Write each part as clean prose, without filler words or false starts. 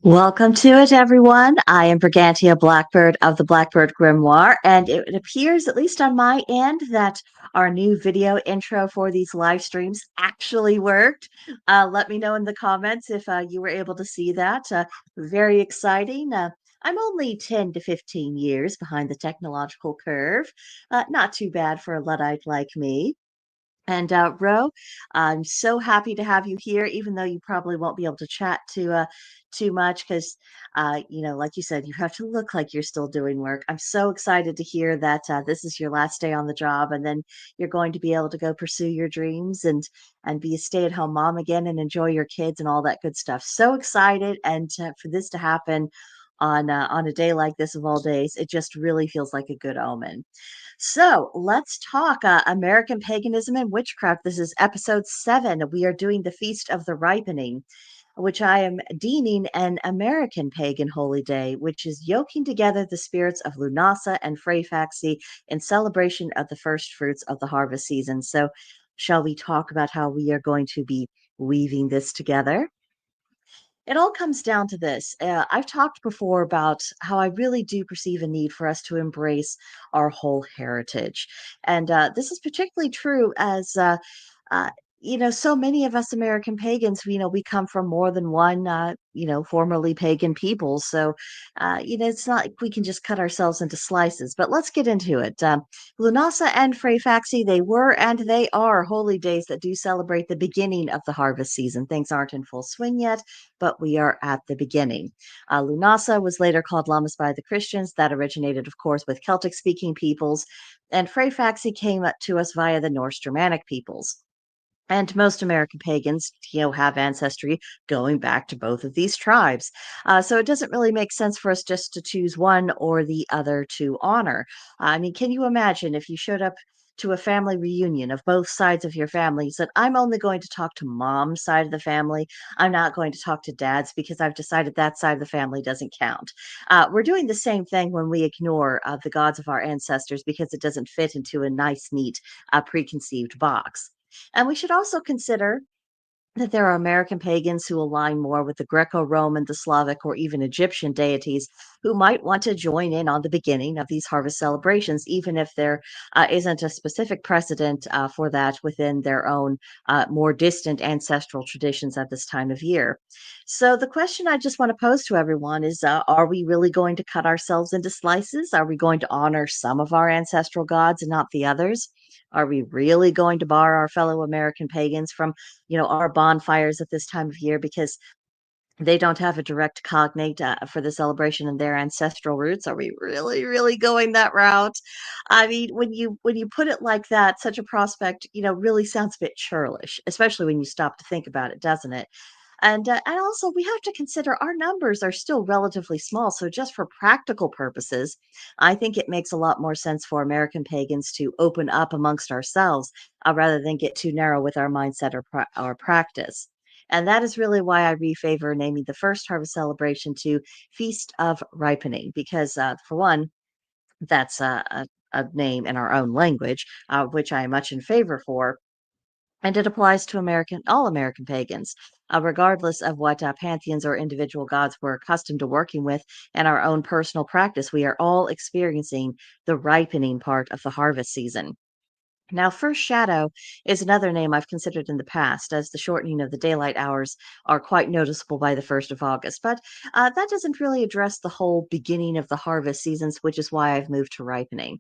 Welcome to it, everyone. I am Brigantia Blackbird of the Blackbird Grimoire, and it appears, at least on my end, that our new video intro for these live streams actually worked. Let me know in the comments if you were able to see that. Very exciting. I'm only 10 to 15 years behind the technological curve. Not too bad for a Luddite like me. And Ro, I'm so happy to have you here, even though you probably won't be able to chat too much because, like you said, you have to look like you're still doing work. I'm so excited to hear that this is your last day on the job, and then you're going to be able to go pursue your dreams and be a stay-at-home mom again and enjoy your kids and all that good stuff. So excited, and for this to happen on a day like this of all days, it just really feels like a good omen. So let's talk American Paganism and Witchcraft. This is episode 7. We are doing the Feast of the Ripening, which I am deeming an American pagan holy day, which is yoking together the spirits of Lughnasadh and Freyfaxi in celebration of the first fruits of the harvest season. So, shall we talk about how we are going to be weaving this together? It all comes down to this. I've talked before about how I really do perceive a need for us to embrace our whole heritage. And this is particularly true as, uh, so many of us American pagans, we come from more than one, formerly pagan people. So, it's not like we can just cut ourselves into slices. But let's get into it. Lughnasadh and Freyfaxi, they were and they are holy days that do celebrate the beginning of the harvest season. Things aren't in full swing yet, but we are at the beginning. Lughnasadh was later called Lammas by the Christians. That originated, of course, with Celtic speaking peoples. And Freyfaxi came up to us via the Norse Germanic peoples. And most American pagans, have ancestry going back to both of these tribes. So it doesn't really make sense for us just to choose one or the other to honor. I mean, can you imagine if you showed up to a family reunion of both sides of your family, said, I'm only going to talk to mom's side of the family. I'm not going to talk to dad's because I've decided that side of the family doesn't count. We're doing the same thing when we ignore the gods of our ancestors because it doesn't fit into a nice, neat, preconceived box. And we should also consider that there are American pagans who align more with the Greco Roman, the Slavic, or even Egyptian deities who might want to join in on the beginning of these harvest celebrations, even if there isn't a specific precedent for that within their own more distant ancestral traditions at this time of year. So, the question I just want to pose to everyone is are we really going to cut ourselves into slices? Are we going to honor some of our ancestral gods and not the others? Are we really going to bar our fellow American pagans from, our bonfires at this time of year because they don't have a direct cognate for the celebration of their ancestral roots? Are we really, really going that route? I mean, when you put it like that, such a prospect, really sounds a bit churlish, especially when you stop to think about it, doesn't it? And also, we have to consider our numbers are still relatively small. So, just for practical purposes, I think it makes a lot more sense for American pagans to open up amongst ourselves rather than get too narrow with our mindset or practice. And that is really why I refavor naming the first harvest celebration to Feast of Ripening, because for one, that's a name in our own language, which I am much in favor for, and it applies to all American pagans, regardless of what pantheons or individual gods we're accustomed to working with in our own personal practice. We are all experiencing the ripening part of the harvest season. Now, First Shadow is another name I've considered in the past, as the shortening of the daylight hours are quite noticeable by the 1st of August. But that doesn't really address the whole beginning of the harvest seasons, which is why I've moved to ripening.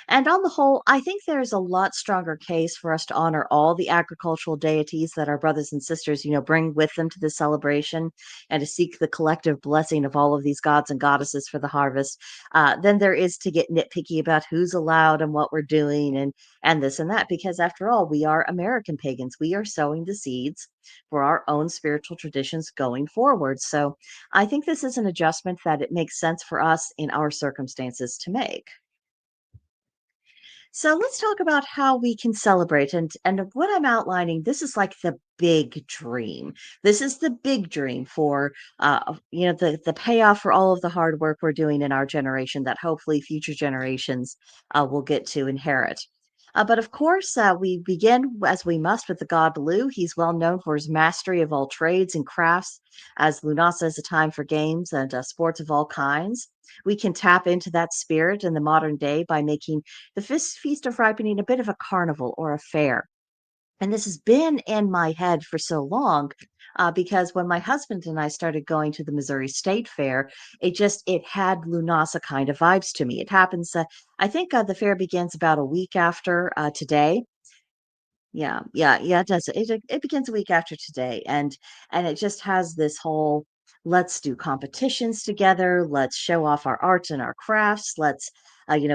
And on the whole, I think there's a lot stronger case for us to honor all the agricultural deities that our brothers and sisters, bring with them to the celebration and to seek the collective blessing of all of these gods and goddesses for the harvest, than there is to get nitpicky about who's allowed and what we're doing and this and that. Because after all, we are American pagans. We are sowing the seeds for our own spiritual traditions going forward. So I think this is an adjustment that it makes sense for us in our circumstances to make. So let's talk about how we can celebrate. And what I'm outlining, this is like the big dream. This is the big dream for the payoff for all of the hard work we're doing in our generation that hopefully future generations will get to inherit. But of course, we begin as we must with the god Lu. He's well known for his mastery of all trades and crafts, as Lughnasadh is a time for games and sports of all kinds. We can tap into that spirit in the modern day by making the Feast of Ripening a bit of a carnival or a fair. And this has been in my head for so long because when my husband and I started going to the Missouri State Fair, it had Lunasa kind of vibes to me. It happens, I think the fair begins about a week after today. Yeah, it does. It begins a week after today, and it just has this whole let's do competitions together, let's show off our arts and our crafts, let's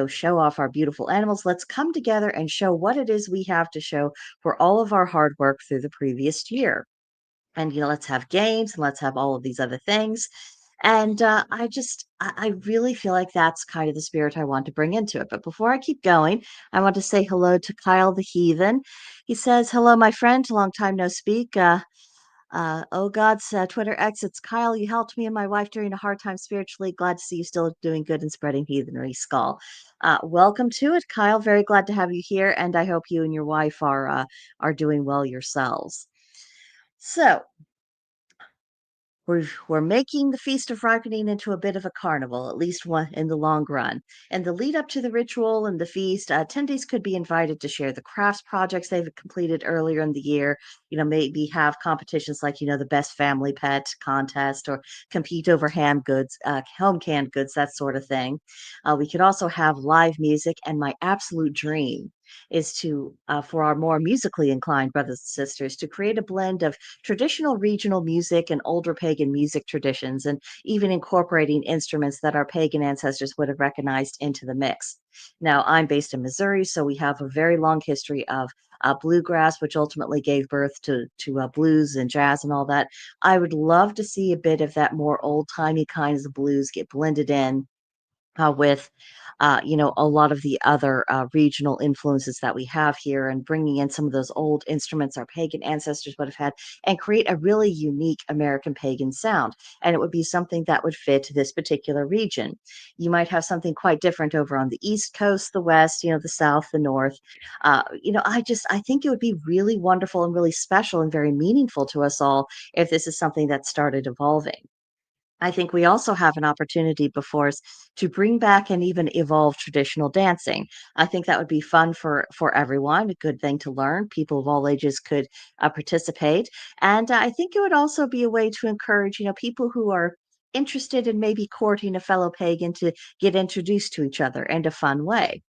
show off our beautiful animals. Let's come together and show what it is we have to show for all of our hard work through the previous year. And let's have games and let's have all of these other things. And I really feel like that's kind of the spirit I want to bring into it. But before I keep going, I want to say hello to Kyle the Heathen. He says, "Hello, my friend. Long time no speak. Oh God's Twitter X, it's Kyle. You helped me and my wife during a hard time spiritually. Glad to see you still doing good and spreading heathenry, Skull. Welcome to it, Kyle. Very glad to have you here, and I hope you and your wife are doing well yourselves. So, we're making the Feast of Ripening into a bit of a carnival, at least one in the long run. And the lead up to the ritual and the feast, attendees could be invited to share the crafts projects they've completed earlier in the year. Maybe have competitions like the best family pet contest, or compete over ham goods, home canned goods, that sort of thing. We could also have live music, and my absolute dream is to for our more musically inclined brothers and sisters to create a blend of traditional regional music and older pagan music traditions, and even incorporating instruments that our pagan ancestors would have recognized into the mix. Now, I'm based in Missouri, so we have a very long history of bluegrass, which ultimately gave birth to blues and jazz and all that. I would love to see a bit of that more old timey kinds of blues get blended in with a lot of the other regional influences that we have here, and bringing in some of those old instruments our pagan ancestors would have had, and create a really unique American pagan sound. And it would be something that would fit this particular region. You might have something quite different over on the East Coast, the West, the South, the North. I think it would be really wonderful and really special and very meaningful to us all if this is something that started evolving. I think we also have an opportunity before us to bring back and even evolve traditional dancing. I think that would be fun for everyone, a good thing to learn. People of all ages could participate, and I think it would also be a way to encourage, people who are interested in maybe courting a fellow pagan to get introduced to each other in a fun way.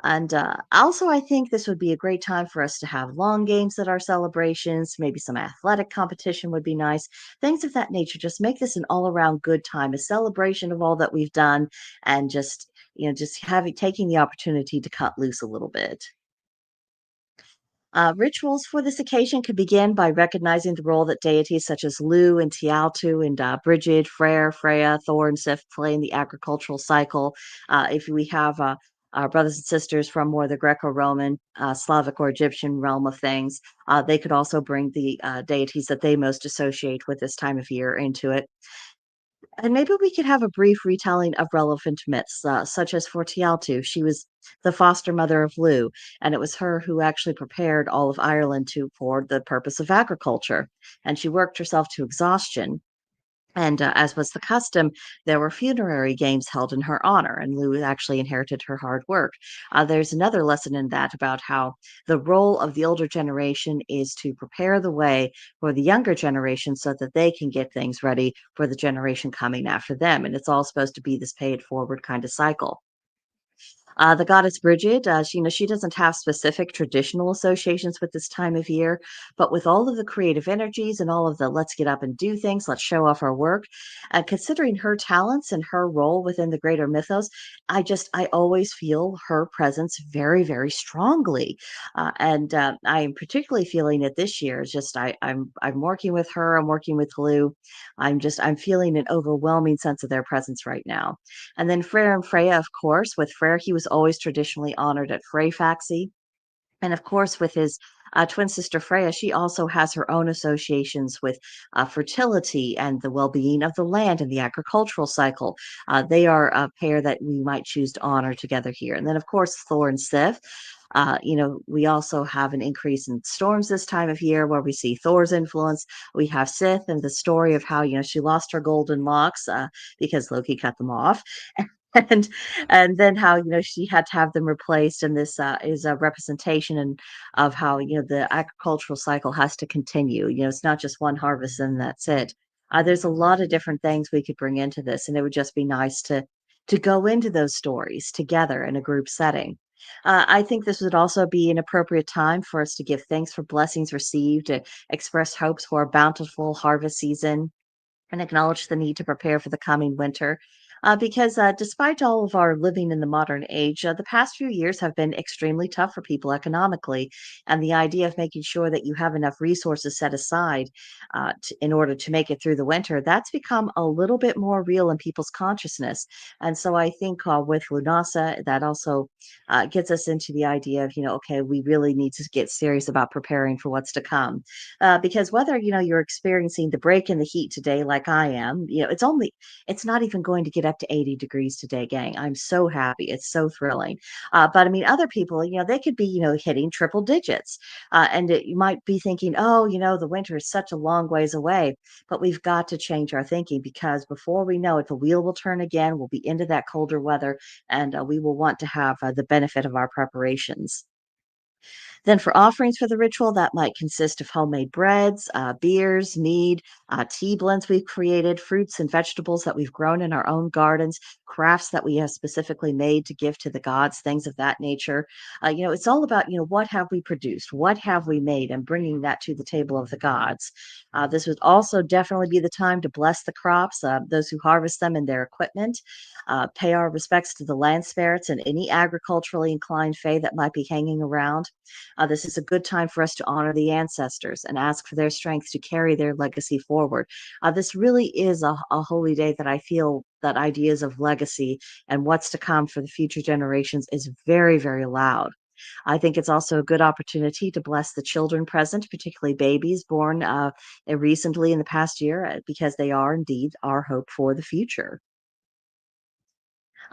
And also, I think this would be a great time for us to have long games at our celebrations. Maybe some athletic competition would be nice. Things of that nature. Just make this an all around good time, a celebration of all that we've done, and just having taking the opportunity to cut loose a little bit. Rituals for this occasion could begin by recognizing the role that deities such as Lu and Tialtu and Brigid, Freyr, Freya, Thor, and Sif play in the agricultural cycle. If we have our brothers and sisters from more the Greco-Roman, Slavic, or Egyptian realm of things, they could also bring the deities that they most associate with this time of year into it. And maybe we could have a brief retelling of relevant myths, such as for Tialtu. She was the foster mother of Lu, and it was her who actually prepared all of Ireland for the purpose of agriculture. And she worked herself to exhaustion, and as was the custom, there were funerary games held in her honor, and Lou actually inherited her hard work. There's another lesson in that about how the role of the older generation is to prepare the way for the younger generation so that they can get things ready for the generation coming after them. And it's all supposed to be this pay it forward kind of cycle. The goddess Brigid, she doesn't have specific traditional associations with this time of year, but with all of the creative energies and all of the let's get up and do things, let's show off our work, considering her talents and her role within the greater mythos, I always feel her presence very, very strongly. And I'm particularly feeling it this year. It's just I'm working with her, I'm working with Lou. I'm feeling an overwhelming sense of their presence right now. And then Freyr and Freya, of course. With Freyr, he was always traditionally honored at Freyfaxi. And of course, with his twin sister Freya, she also has her own associations with fertility and the well being of the land and the agricultural cycle. They are a pair that we might choose to honor together here. And then, of course, Thor and Sif. We also have an increase in storms this time of year where we see Thor's influence. We have Sith and the story of how, she lost her golden locks because Loki cut them off. And and then how she had to have them replaced, and this is a representation and of how the agricultural cycle has to continue. It's not just one harvest and that's it. There's a lot of different things we could bring into this, and it would just be nice to go into those stories together in a group setting. I think this would also be an appropriate time for us to give thanks for blessings received, to express hopes for a bountiful harvest season, and acknowledge the need to prepare for the coming winter. Because despite all of our living in the modern age, the past few years have been extremely tough for people economically. And the idea of making sure that you have enough resources set aside in order to make it through the winter, that's become a little bit more real in people's consciousness. And so I think with Lunasa, that also gets us into the idea of, okay, we really need to get serious about preparing for what's to come. Because whether you're experiencing the break in the heat today like I am, it's not even going to get up to 80 degrees today, gang. I'm so happy. It's so thrilling. But I mean, other people, they could be hitting triple digits, and you might be thinking, oh, the winter is such a long ways away. But we've got to change our thinking, because before we know it, the wheel will turn again. We'll be into that colder weather, and we will want to have the benefit of our preparations. Then for offerings for the ritual, that might consist of homemade breads, beers, mead, tea blends we've created, fruits and vegetables that we've grown in our own gardens, crafts that we have specifically made to give to the gods, things of that nature. It's all about, what have we produced? What have we made? And bringing that to the table of the gods. This would also definitely be the time to bless the crops, those who harvest them and their equipment, pay our respects to the land spirits and any agriculturally inclined fae that might be hanging around. This is a good time for us to honor the ancestors and ask for their strength to carry their legacy forward. This really is a holy day that I feel that ideas of legacy and what's to come for the future generations is very, very loud. I think it's also a good opportunity to bless the children present, particularly babies born recently in the past year, because they are indeed our hope for the future.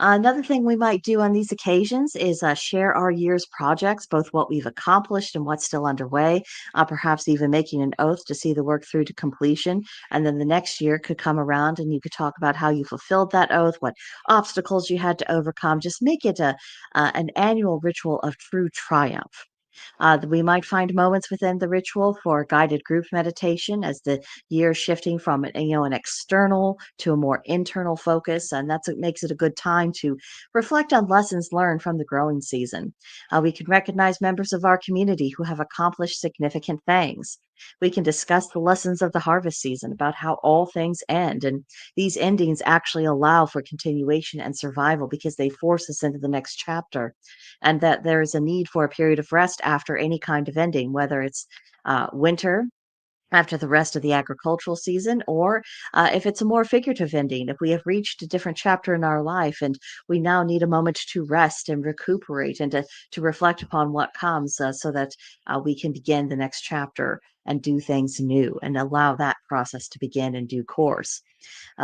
Another thing we might do on these occasions is share our year's projects, both what we've accomplished and what's still underway, perhaps even making an oath to see the work through to completion. And then the next year could come around and you could talk about how you fulfilled that oath, what obstacles you had to overcome. Just make it an annual ritual of true triumph. We might find moments within the ritual for guided group meditation as the year is shifting from an external to a more internal focus, and that's what makes it a good time to reflect on lessons learned from the growing season. We can recognize members of our community who have accomplished significant things. We can discuss the lessons of the harvest season about how all things end, and these endings actually allow for continuation and survival because they force us into the next chapter, and that there is a need for a period of rest after any kind of ending, whether it's winter after the rest of the agricultural season, or if it's a more figurative ending, if we have reached a different chapter in our life and we now need a moment to rest and recuperate and to reflect upon what comes, so that we can begin the next chapter and do things new and allow that process to begin in due course.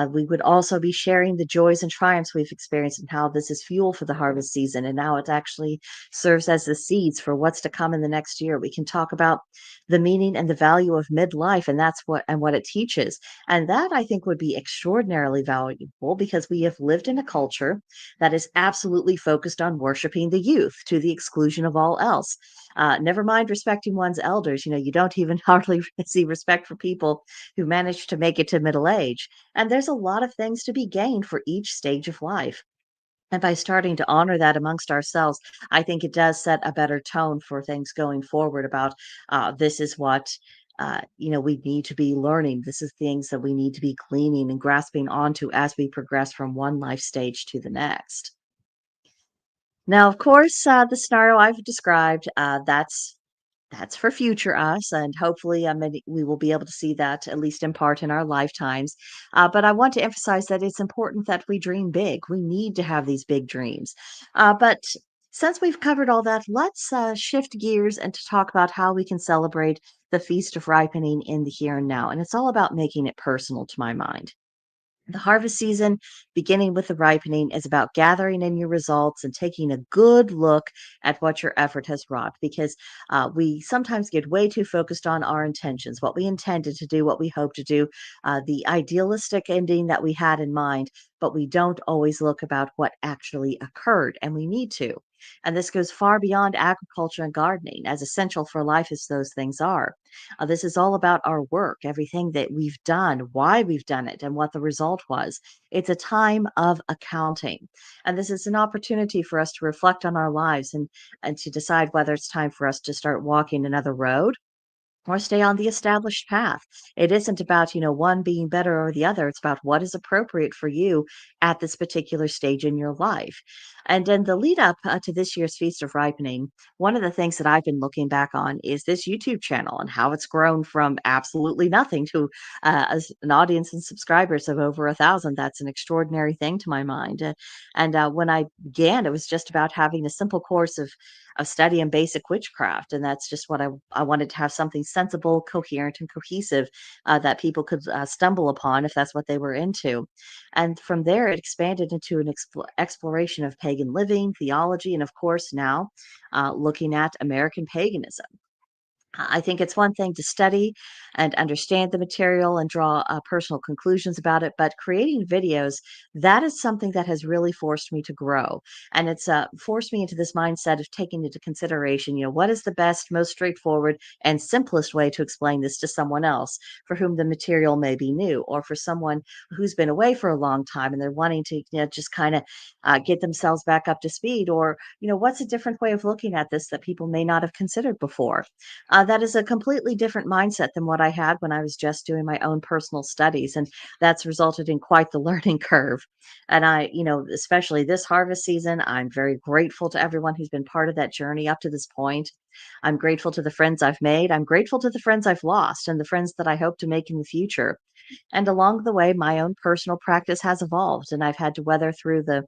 We would also be sharing the joys and triumphs we've experienced and how this is fuel for the harvest season and now it actually serves as the seeds for what's to come in the next year. We can talk about the meaning and the value of midlife, and that's what it teaches. And that I think would be extraordinarily valuable because we have lived in a culture that is absolutely focused on worshiping the youth to the exclusion of all else. Never mind respecting one's elders. You don't even hardly see respect for people who manage to make it to middle age. And there's a lot of things to be gained for each stage of life. And by starting to honor that amongst ourselves, I think it does set a better tone for things going forward about this is what. We need to be learning. This is things that we need to be gleaning and grasping onto as we progress from one life stage to the next. Now, of course, the scenario I've described, that's for future us, and hopefully, we will be able to see that at least in part in our lifetimes. But I want to emphasize that it's important that we dream big. We need to have these big dreams. But Since we've covered all that, let's shift gears and to talk about how we can celebrate the Feast of Ripening in the here and now. And it's all about making it personal to my mind. The harvest season, beginning with the ripening, is about gathering in your results and taking a good look at what your effort has wrought because we sometimes get way too focused on our intentions, what we intended to do, what we hope to do, the idealistic ending that we had in mind, but we don't always look about what actually occurred, and we need to. And this goes far beyond agriculture and gardening, as essential for life as those things are. This is all about our work, everything that we've done, why we've done it, and what the result was. It's a time of accounting. And this is an opportunity for us to reflect on our lives and to decide whether it's time for us to start walking another road or stay on the established path. It isn't about, one being better or the other. It's about what is appropriate for you at this particular stage in your life. And in the lead up to this year's Feast of Ripening, one of the things that I've been looking back on is this YouTube channel and how it's grown from absolutely nothing to an audience and subscribers of over 1,000. That's an extraordinary thing to my mind. And when I began, it was just about having a simple course of studying basic witchcraft. And that's just what I wanted to have something sensible, coherent, and cohesive that people could stumble upon if that's what they were into. And from there, it expanded into an exploration of pagan living, theology, and of course, now looking at American paganism. I think it's one thing to study and understand the material and draw personal conclusions about it, but creating videos, that is something that has really forced me to grow. And it's forced me into this mindset of taking into consideration, what is the best, most straightforward, and simplest way to explain this to someone else for whom the material may be new, or for someone who's been away for a long time and they're wanting to just kind of get themselves back up to speed, or, what's a different way of looking at this that people may not have considered before. That is a completely different mindset than what I had when I was just doing my own personal studies. And that's resulted in quite the learning curve. And especially this harvest season, I'm very grateful to everyone who's been part of that journey up to this point. I'm grateful to the friends I've made. I'm grateful to the friends I've lost and the friends that I hope to make in the future. And along the way, my own personal practice has evolved, and I've had to weather through the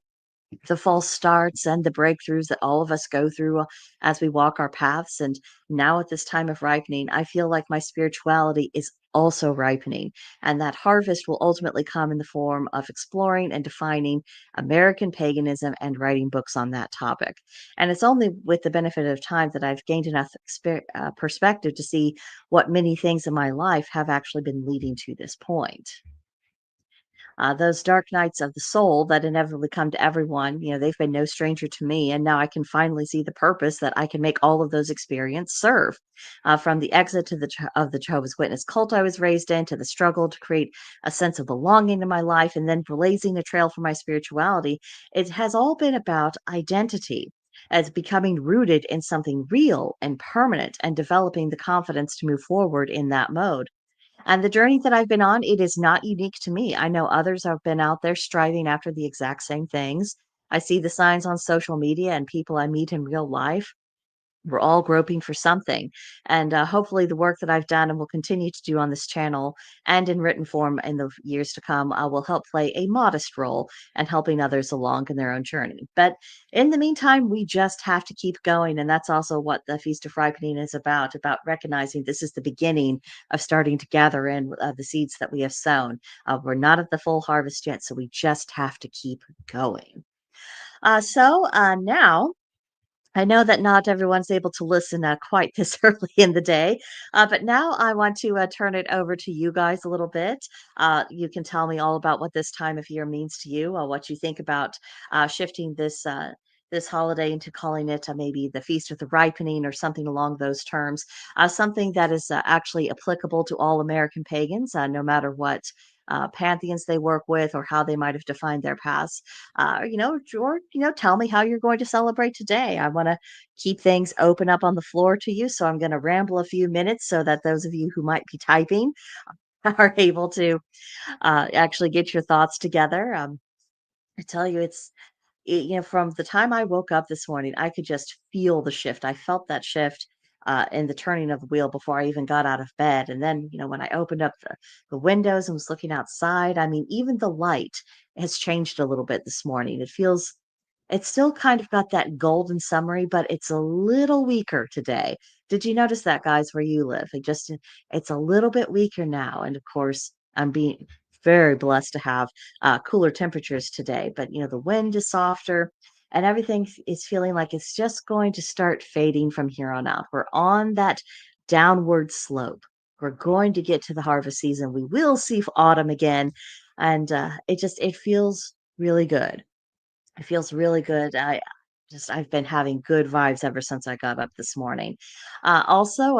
false starts and the breakthroughs that all of us go through as we walk our paths. And now at this time of ripening, I feel like my spirituality is also ripening. And that harvest will ultimately come in the form of exploring and defining American paganism and writing books on that topic. And it's only with the benefit of time that I've gained enough perspective to see what many things in my life have actually been leading to this point. Those dark nights of the soul that inevitably come to everyone, they've been no stranger to me. And now I can finally see the purpose that I can make all of those experiences serve. From the exit of the Jehovah's Witness cult I was raised in, to the struggle to create a sense of belonging in my life, and then blazing a trail for my spirituality, it has all been about identity. As becoming rooted in something real and permanent, and developing the confidence to move forward in that mode. And the journey that I've been on, it is not unique to me. I know others have been out there striving after the exact same things. I see the signs on social media and people I meet in real life. We're all groping for something. And hopefully, the work that I've done and will continue to do on this channel and in written form in the years to come will help play a modest role in helping others along in their own journey. But in the meantime, we just have to keep going. And that's also what the Feast of Ripening is about recognizing this is the beginning of starting to gather in the seeds that we have sown. We're not at the full harvest yet, so we just have to keep going. So now, I know that not everyone's able to listen quite this early in the day, but now I want to turn it over to you guys a little bit. You can tell me all about what this time of year means to you, what you think about shifting this holiday into calling it maybe the Feast of the Ripening or something along those terms. Something that is actually applicable to all American pagans, no matter what pantheons they work with or how they might have defined their past. Or tell me how you're going to celebrate today. I want to keep things open up on the floor to you, so I'm going to ramble a few minutes so that those of you who might be typing are able to actually get your thoughts together. I tell you, from the time I woke up this morning, I could just feel the shift. I felt that shift in the turning of the wheel before I even got out of bed. And then, when I opened up the windows and was looking outside, I mean, even the light has changed a little bit this morning. It feels It's still kind of got that golden summery, but it's a little weaker today. Did you notice that, guys, where you live? It's a little bit weaker now, and of course, I'm being very blessed to have cooler temperatures today. But the wind is softer, and everything is feeling like it's just going to start fading from here on out. We're on that downward slope. We're going to get to the harvest season. We will see autumn again, and it feels really good. It feels really good. I've been having good vibes ever since I got up this morning. Also,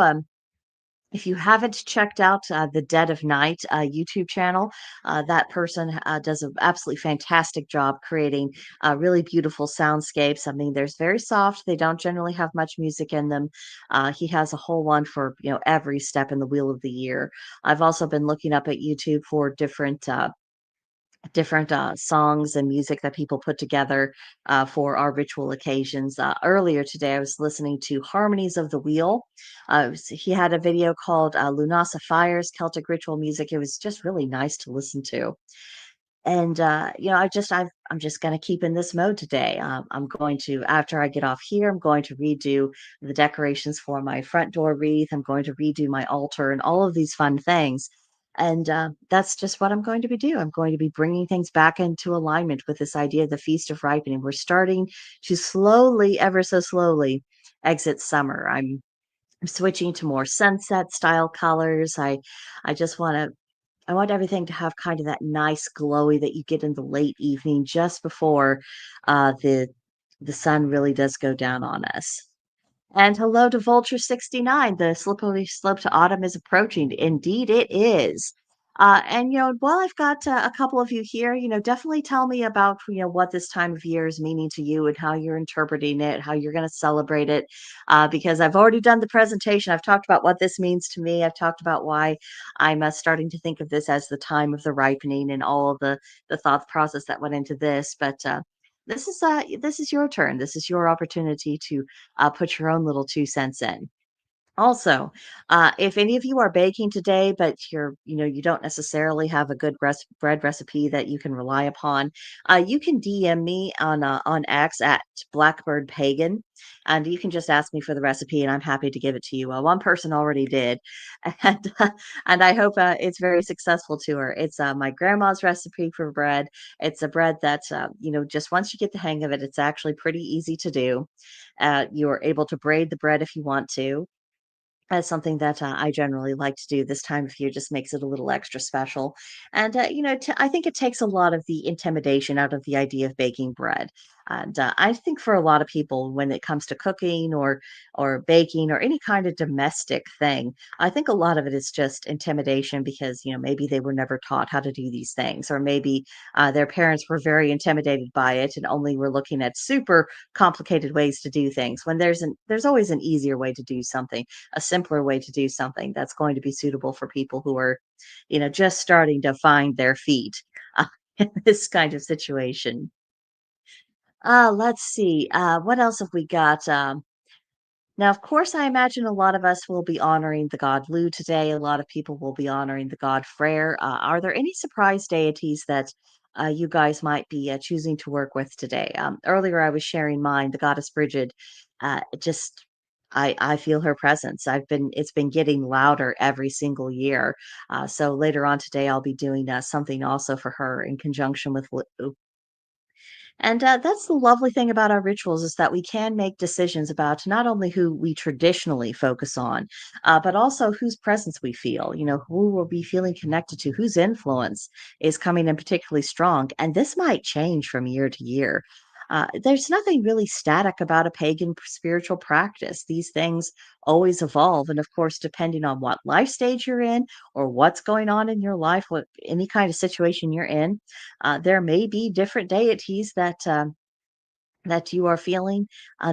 if you haven't checked out the Dead of Night YouTube channel, that person does an absolutely fantastic job creating really beautiful soundscapes. I mean, there's very soft. They don't generally have much music in them. He has a whole one for every step in the wheel of the year. I've also been looking up at YouTube for different songs and music that people put together for our ritual occasions. Earlier today, I was listening to Harmonies of the Wheel. He had a video called Lughnasadh Fire's Celtic Ritual Music. It was just really nice to listen to. And I'm just going to keep in this mode today. I'm going to, after I get off here, I'm going to redo the decorations for my front door wreath. I'm going to redo my altar and all of these fun things. And that's just what I'm going to be doing. I'm going to be bringing things back into alignment with this idea of the Feast of Ripening. We're starting to slowly, ever so slowly, exit summer. I'm switching to more sunset style colors. I just want to I want everything to have kind of that nice glowy that you get in the late evening just before the sun really does go down on us. And hello to Vulture 69. The slippery slope to autumn is approaching. Indeed, it is. And while I've got a couple of you here, definitely tell me about what this time of year is meaning to you and how you're interpreting it, how you're going to celebrate it. Because I've already done the presentation. I've talked about what this means to me. I've talked about why I'm starting to think of this as the time of the ripening and all of the thought process that went into this. But this is your turn. This is your opportunity to put your own little 2 cents in. Also, if any of you are baking today, but you don't necessarily have a good bread recipe that you can rely upon, you can DM me on X at Blackbird Pagan, and you can just ask me for the recipe, and I'm happy to give it to you. One person already did, and I hope it's very successful to her. It's my grandma's recipe for bread. It's a bread that just once you get the hang of it, it's actually pretty easy to do. You're able to braid the bread if you want to. That's something that I generally like to do this time of year, just makes it a little extra special. And, I think it takes a lot of the intimidation out of the idea of baking bread. And I think for a lot of people, when it comes to cooking or baking or any kind of domestic thing, I think a lot of it is just intimidation because maybe they were never taught how to do these things, or maybe their parents were very intimidated by it and only were looking at super complicated ways to do things. When there's always an easier way to do something, a simpler way to do something that's going to be suitable for people who are, just starting to find their feet in this kind of situation. Let's see. What else have we got? Now, of course, I imagine a lot of us will be honoring the god Lu today. A lot of people will be honoring the god Freyr. Are there any surprise deities that you guys might be choosing to work with today? Earlier, I was sharing mine, the goddess Brigid. Just I feel her presence. It's been getting louder every single year. So later on today, I'll be doing something also for her in conjunction with Lu. And that's the lovely thing about our rituals is that we can make decisions about not only who we traditionally focus on, but also whose presence we feel, who we'll be feeling connected to, whose influence is coming in particularly strong. And this might change from year to year. There's nothing really static about a pagan spiritual practice. These things always evolve. And of course, depending on what life stage you're in or what's going on in your life, what any kind of situation you're in, there may be different deities that you are feeling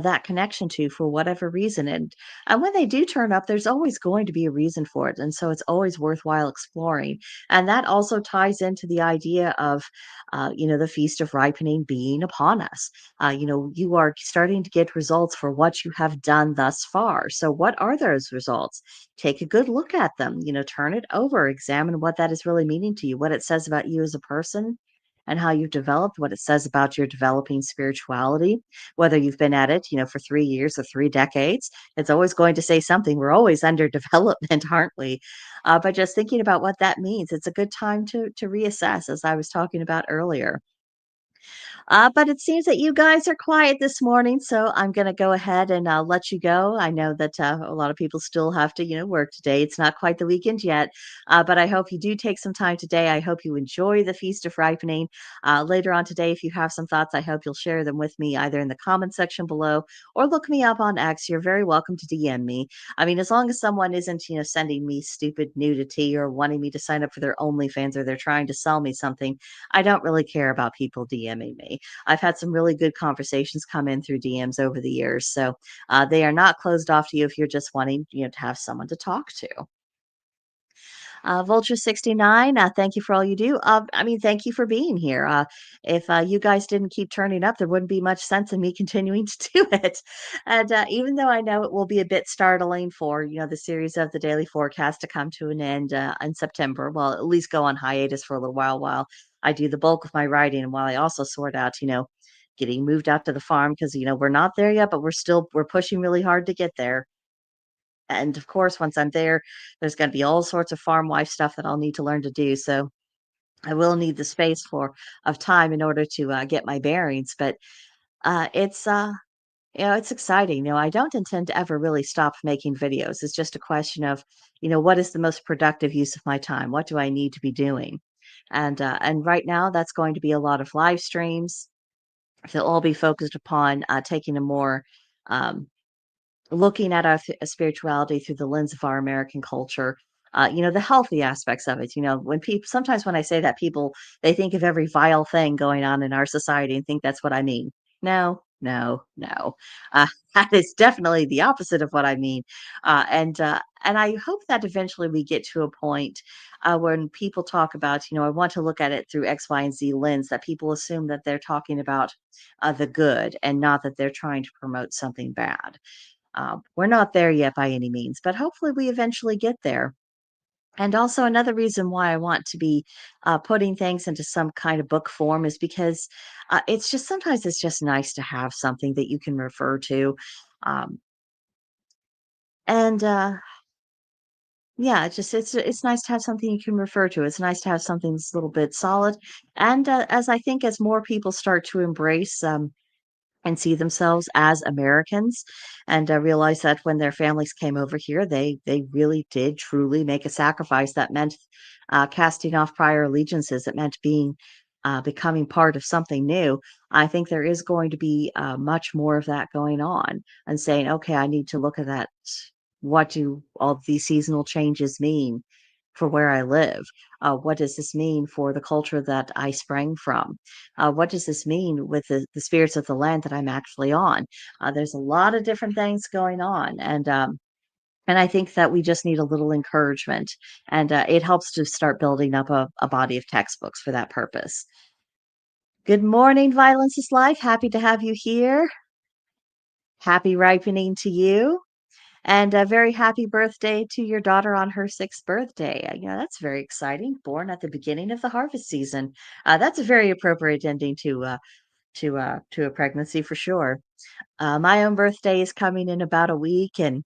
that connection to for whatever reason. And when they do turn up, there's always going to be a reason for it. And so it's always worthwhile exploring. And that also ties into the idea of, the Feast of Ripening being upon us. You are starting to get results for what you have done thus far. So, what are those results? Take a good look at them, turn it over, examine what that is really meaning to you, what it says about you as a person, and how you've developed, what it says about your developing spirituality, whether you've been at it, for 3 years or 3 decades. It's always going to say something. We're always under development, aren't we? But just thinking about what that means, it's a good time to reassess, as I was talking about earlier. But it seems that you guys are quiet this morning, so I'm going to go ahead and let you go. I know that a lot of people still have to, work today. It's not quite the weekend yet, but I hope you do take some time today. I hope you enjoy the Feast of Ripening. Later on today, if you have some thoughts, I hope you'll share them with me either in the comment section below or look me up on X. You're very welcome to DM me. I mean, as long as someone isn't, sending me stupid nudity or wanting me to sign up for their OnlyFans or they're trying to sell me something, I don't really care about people DMing me. I've had some really good conversations come in through DMs over the years. So they are not closed off to you if you're just wanting, to have someone to talk to. Vulture 69, thank you for all you do. I mean, thank you for being here. If you guys didn't keep turning up, there wouldn't be much sense in me continuing to do it. And even though I know it will be a bit startling for, the series of the daily forecast to come to an end in September, well, at least go on hiatus for a little while I do the bulk of my writing and while I also sort out, getting moved out to the farm because, we're not there yet, but we're pushing really hard to get there. And of course, once I'm there, there's going to be all sorts of farm wife stuff that I'll need to learn to do. So I will need the space of time in order to get my bearings. But it's it's exciting. I don't intend to ever really stop making videos. It's just a question of, what is the most productive use of my time? What do I need to be doing? And right now, that's going to be a lot of live streams. They'll all be focused upon taking a more um, looking at our spirituality through the lens of our American culture, the healthy aspects of it. When people sometimes when I say that, people they think of every vile thing going on in our society and think that's what I mean. No, no, no. That is definitely the opposite of what I mean. And I hope that eventually we get to a point when people talk about, I want to look at it through X, Y, and Z lens, that people assume that they're talking about the good and not that they're trying to promote something bad. We're not there yet by any means, but hopefully we eventually get there. And also, another reason why I want to be putting things into some kind of book form is because it's just sometimes it's just nice to have something that you can refer to. Um, and yeah, it's nice to have something you can refer to. It's nice to have something that's a little bit solid. And as I think as more people start to embrace and see themselves as Americans and realize that when their families came over here, they really did truly make a sacrifice that meant casting off prior allegiances. It meant becoming part of something new. I think there is going to be much more of that going on and saying, okay, I need to look at that. What do all these seasonal changes mean for where I live? What does this mean for the culture that I sprang from? What does this mean with the spirits of the land that I'm actually on? There's a lot of different things going on, and I think that we just need a little encouragement, and it helps to start building up a body of textbooks for that purpose. Good morning, Violence is Life. Happy to have you here. Happy ripening to you. And a very happy birthday to your daughter on her sixth birthday. That's very exciting. Born at the beginning of the harvest season. That's a very appropriate ending to a pregnancy for sure. My own birthday is coming in about a week, and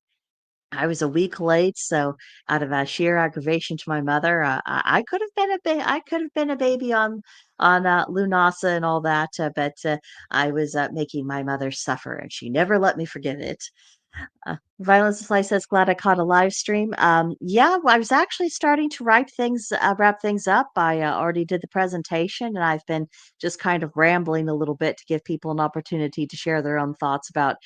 I was a week late, so out of sheer aggravation to my mother, I could have been I could have been a baby on Lughnasadh and all that, but I was making my mother suffer, and she never let me forget it. Violence Supply says, glad I caught a live stream. Yeah, well, I was actually starting to wrap things up. I already did the presentation, and I've been just kind of rambling a little bit to give people an opportunity to share their own thoughts about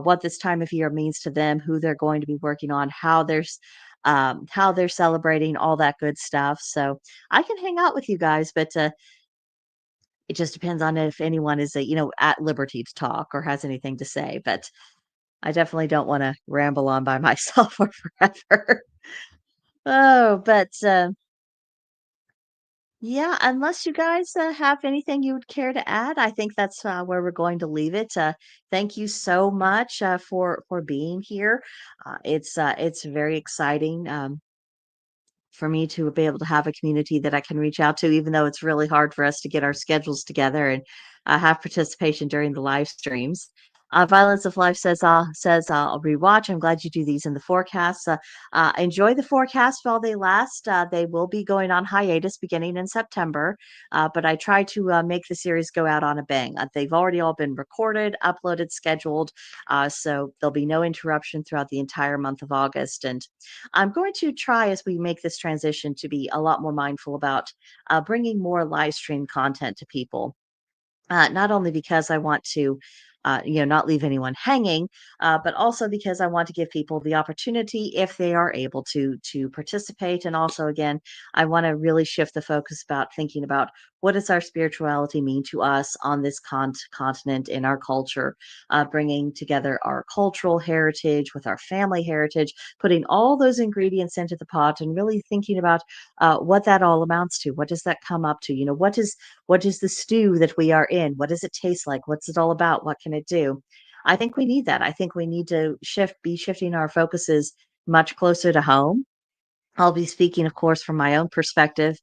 what this time of year means to them, who they're going to be working on, how they're celebrating, all that good stuff. So I can hang out with you guys, but it just depends on if anyone is, at liberty to talk or has anything to say. But I definitely don't wanna ramble on by myself for forever. Oh, but, yeah, unless you guys, have anything you would care to add, I think that's, where we're going to leave it. Thank you so much, for being here. It's very exciting, for me to be able to have a community that I can reach out to, even though it's really hard for us to get our schedules together and have participation during the live streams. Violence of Life says I'll rewatch. I'm glad you do these in the forecasts. Enjoy the forecast while they last. They will be going on hiatus beginning in September, but I try to make the series go out on a bang. They've already all been recorded, uploaded, scheduled, so there'll be no interruption throughout the entire month of August. And I'm going to try as we make this transition to be a lot more mindful about bringing more live stream content to people, not only because I want to, not leave anyone hanging, but also because I want to give people the opportunity, if they are able to participate. And also, again, I want to really shift the focus about thinking about what does our spirituality mean to us on this continent in our culture, bringing together our cultural heritage with our family heritage, putting all those ingredients into the pot, and really thinking about what that all amounts to. What does that come up to? What is the stew that we are in? What does it taste like? What's it all about? What can it do? I think we need that. I think we need to be shifting our focuses much closer to home. I'll be speaking, of course, from my own perspective,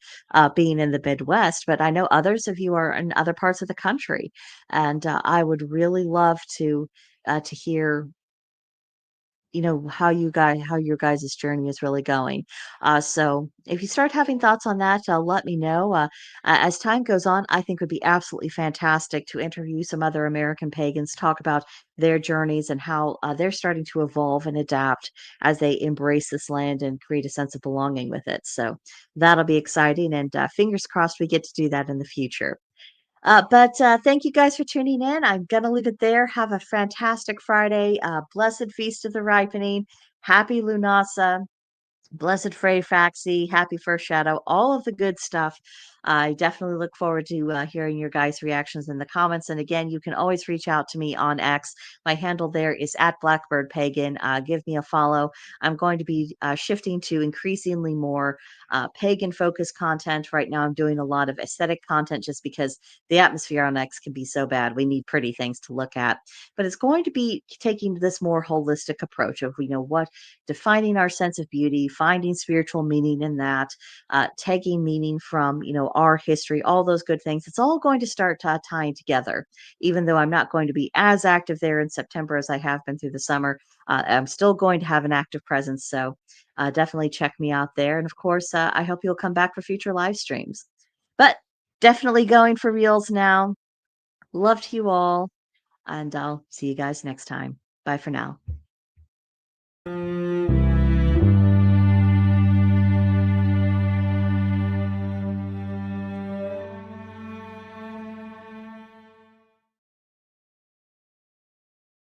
being in the Midwest, but I know others of you are in other parts of the country, and I would really love to hear, how your guys' journey is really going. So if you start having thoughts on that, let me know. As time goes on, I think would be absolutely fantastic to interview some other American pagans, talk about their journeys and how they're starting to evolve and adapt as they embrace this land and create a sense of belonging with it. So that'll be exciting, and fingers crossed we get to do that in the future. But thank you guys for tuning in. I'm going to leave it there. Have a fantastic Friday. Blessed Feast of the Ripening. Happy Lughnasadh. Blessed Freyfaxi, Happy First Shadow, all of the good stuff. I definitely look forward to hearing your guys' reactions in the comments. And again, you can always reach out to me on X. My handle there is at Blackbird Pagan. Give me a follow. I'm going to be shifting to increasingly more pagan focused content. Right now, I'm doing a lot of aesthetic content just because the atmosphere on X can be so bad. We need pretty things to look at. But it's going to be taking this more holistic approach of, what defining our sense of beauty, finding spiritual meaning in that, taking meaning from, our history, all those good things. It's all going to start tying together, even though I'm not going to be as active there in September as I have been through the summer. I'm still going to have an active presence. So definitely check me out there. And of course, I hope you'll come back for future live streams. But definitely going for reals now. Love to you all. And I'll see you guys next time. Bye for now.